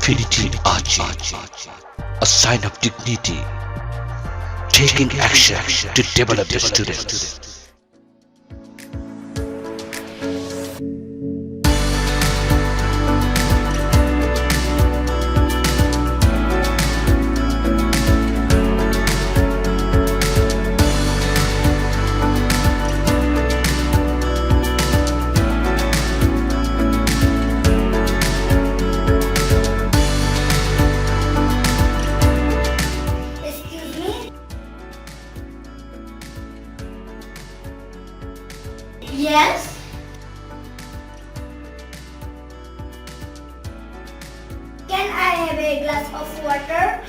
Infinity Ahzee, a sign of dignity, taking action to develop the students. Excuse me? Yes? Can I have a glass of water?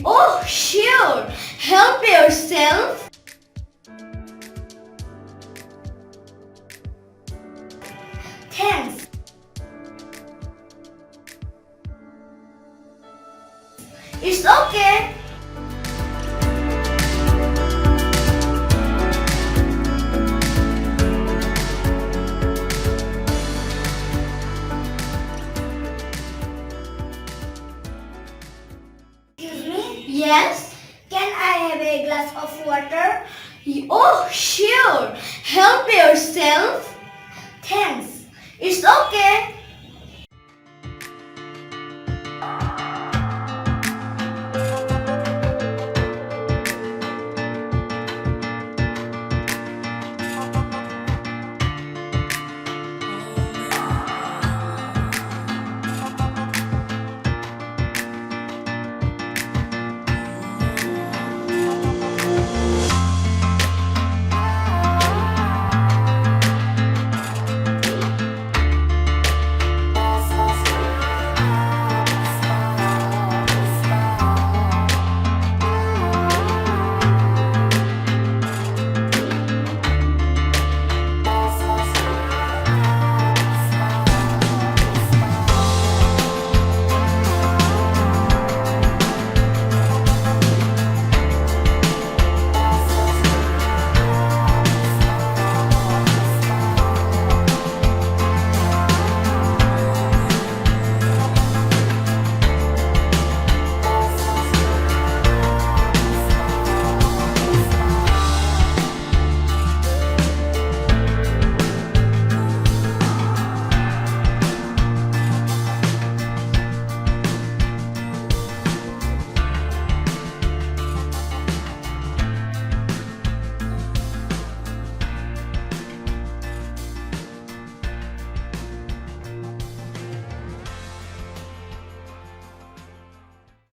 Oh, sure. Help yourself. Thanks. It's okay. Excuse me? Yes? Can I have a glass of water? Oh, sure. Help yourself. Thanks. It's okay.